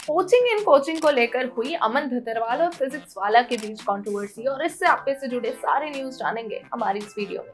Coaching in coaching को लेकर हुई अमन धतरवाल और फिजिक्स वाला के बीच कंट्रोवर्सी और इससे आपके से जुड़े सारे न्यूज जानेंगे हमारी इस वीडियो में।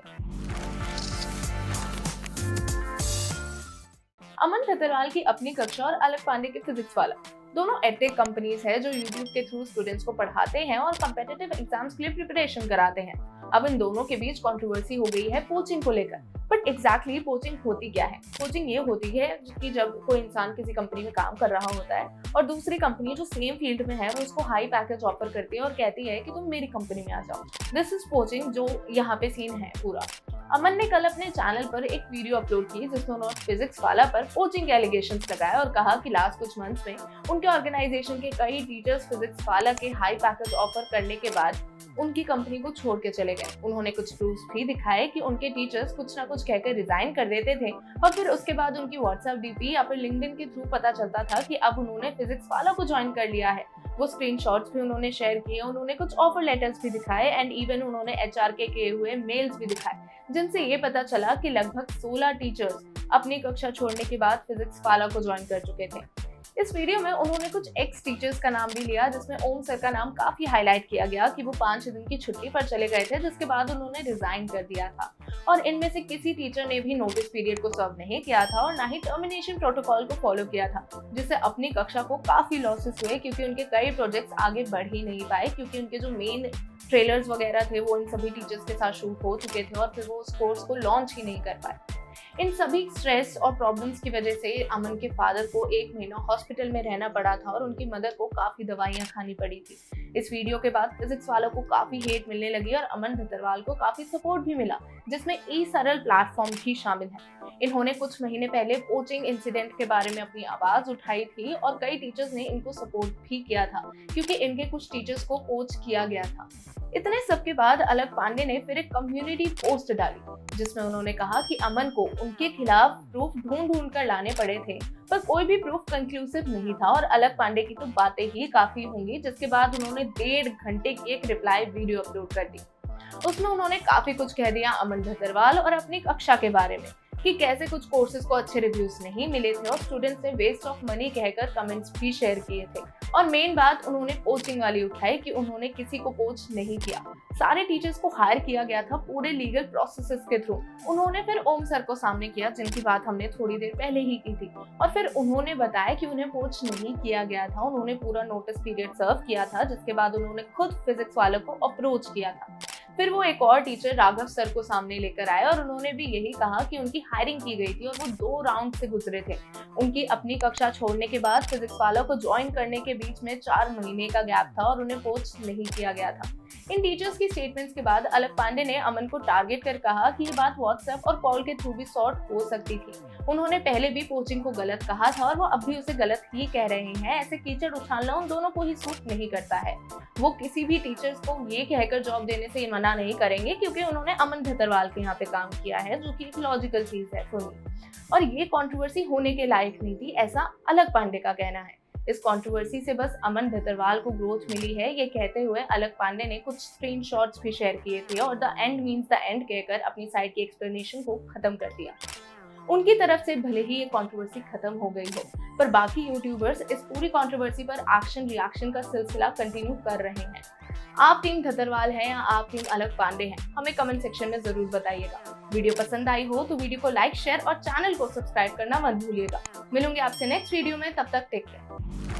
अमन धतरवाल की अपनी कक्षा और अलग पांडे की फिजिक्स वाला दोनों एडटेक कंपनीज है जो यूट्यूब के थ्रू स्टूडेंट्स को पढ़ाते हैं और कम्पिटिटिव एग्जाम्स के लिए प्रिपरेशन कराते हैं। अब इन दोनों के बीच कंट्रोवर्सी हो गई है कोचिंग को लेकर। बट एग्जैक्टली कोचिंग होती क्या है? कोचिंग ये होती है कि जब कोई इंसान किसी कंपनी में काम कर रहा होता है और दूसरी कंपनी जो सेम फील्ड में है वो उसको हाई पैकेज ऑफर करती है और कहती है कि तुम मेरी कंपनी में आ जाओ। दिस इज कोचिंग, जो यहाँ पे सीन है पूरा। अमन ने कल अपने चैनल पर एक वीडियो अपलोड की जिसमें उन्होंने फिजिक्स वाला पर कोचिंग के एलिगेशंस लगाए और कहा कि लास्ट कुछ मंथ्स में उनके ऑर्गेनाइजेशन के कई टीचर्स फिजिक्स वाला के हाई पैकेज ऑफर करने के बाद उनकी कंपनी को छोड़ के चले गए। उन्होंने कुछ प्रूफ्स भी दिखाए कि उनके टीचर्स कुछ ना कुछ कहकर रिजाइन कर देते थे और फिर उसके बाद उनकी व्हाट्सएप डीपी या फिर लिंक्डइन के थ्रू पता चलता था कि अब उन्होंने फिजिक्स वाला को ज्वाइन कर लिया है। वो स्क्रीनशॉट्स भी उन्होंने शेयर किए, उन्होंने कुछ ऑफर लेटर्स भी दिखाए एंड इवन उन्होंने एचआर के किए हुए मेल्स भी दिखाए जिनसे ये पता चला कि लगभग 16 टीचर्स अपनी कक्षा छोड़ने के बाद फिजिक्स वाला को ज्वाइन कर चुके थे। इस वीडियो में उन्होंने कुछ एक्स टीचर्स का नाम भी लिया जिसमें ओम सर का नाम काफी हाईलाइट किया गया कि वो 5 दिन की छुट्टी पर चले गए थे जिसके बाद उन्होंने रिजाइन कर दिया था और इनमें से किसी टीचर ने भी नोटिस पीरियड को सर्व नहीं किया था और ना ही टर्मिनेशन प्रोटोकॉल को फॉलो किया था, जिससे अपनी कक्षा को काफी लॉसेस हुए क्योंकि उनके कई प्रोजेक्ट्स आगे बढ़ ही नहीं पाए क्योंकि उनके जो मेन ट्रेलर्स वगैरह थे वो इन सभी टीचर्स के साथ शूट हो चुके थे और फिर वो उस कोर्स को लॉन्च ही नहीं कर पाए। इन सभी स्ट्रेस और प्रॉब्लम्स की वजह से अमन के फादर को 1 महीना हॉस्पिटल में रहना पड़ा था और उनकी मदर को काफी दवाइयां खानी पड़ी थी। इस वीडियो के बाद फिजिक्स वालों को काफी हेट मिलने लगी और अमन धतरवाल को काफी सपोर्ट भी मिला जिसमें ई सरल प्लेटफॉर्म भी शामिल है। इन्होंने कुछ महीने पहले कोचिंग इंसिडेंट के बारे में अपनी आवाज उठाई थी और कई टीचर्स ने इनको सपोर्ट भी किया था क्योंकि इनके कुछ टीचर्स को कोच किया गया था। इतने सब के बाद अलग पांडे ने फिर एक कम्युनिटी पोस्ट डाली जिसमें उन्होंने कहा कि अमन को उनके खिलाफ प्रूफ ढूंढ कर लाने पड़े थे पर कोई भी प्रूफ कंक्लूसिव नहीं था और अलग पांडे की तो बातें ही काफी होंगी। जिसके बाद उन्होंने 1.5 घंटे की एक रिप्लाई वीडियो अपलोड कर दी। उसमें उन्होंने काफी कुछ कह दिया अमन धतरवाल और अपनी कक्षा के बारे में कि कैसे कुछ कोर्सेज को अच्छे रिव्यूज नहीं मिले थे और स्टूडेंट्स ने वेस्ट ऑफ मनी कहकर कमेंट्स भी शेयर किए थे। और मेन बात उन्होंने कोचिंग वाली उठाई कि उन्होंने किसी को कोच नहीं किया, सारे टीचर्स को हायर किया गया था पूरे लीगल प्रोसेसेस के थ्रू। उन्होंने फिर ओम सर को सामने किया जिनकी बात हमने थोड़ी देर पहले ही की थी और फिर उन्होंने बताया कि उन्हें कोच नहीं किया गया था, उन्होंने पूरा नोटिस पीरियड सर्व किया था जिसके बाद उन्होंने खुद फिजिक्स वालों को अप्रोच किया था। फिर वो एक और टीचर राघव सर को सामने लेकर आए और उन्होंने भी यही कहा कि उनकी हायरिंग की गई थी और वो 2 राउंड से गुजरे थे। उनकी अपनी कक्षा छोड़ने के बाद फिजिक्स वालों को ज्वाइन करने के बीच में 4 महीने का गैप था और उन्हें कोच नहीं किया गया था। इन टीचर्स की स्टेटमेंट्स के बाद अलग पांडे ने अमन को टारगेट कर कहा कि ये बात व्हाट्सएप और कॉल के थ्रू भी सॉर्ट हो सकती थी। उन्होंने पहले भी कोचिंग को गलत कहा था और वो अब भी उसे गलत ही कह रहे हैं। ऐसे कीचड़ उछालना उन दोनों को ही सूट नहीं करता है। वो किसी भी टीचर्स को ये कहकर जॉब देने से मना नहीं करेंगे क्योंकि उन्होंने अमन धतरवाल के यहाँ पे काम किया है जो कि एक लॉजिकल चीज है और ये कंट्रोवर्सी होने के लायक नहीं थी, ऐसा अलग पांडे का कहना है। इस कंट्रोवर्सी से बस अमन धतरवाल को ग्रोथ मिली है ये कहते हुए अलग पांडे ने कुछ स्क्रीनशॉट्स भी शेयर किए थे और the end means the end कहकर अपनी साइड की एक्सप्लेनेशन को खत्म कर दिया। उनकी तरफ से भले ही ये कंट्रोवर्सी खत्म हो गई हो पर बाकी यूट्यूबर्स इस पूरी कंट्रोवर्सी पर एक्शन रिएक्शन का सिलसिला कंटिन्यू कर रहे हैं। आप टीम धतरवाल हैं या आप टीम अलग पांडे हैं, हमें कमेंट सेक्शन में जरूर बताइएगा। वीडियो पसंद आई हो तो वीडियो को लाइक, शेयर और चैनल को सब्सक्राइब करना मत भूलिएगा। मिलूंगी आपसे नेक्स्ट वीडियो में, तब तक टेक केयर।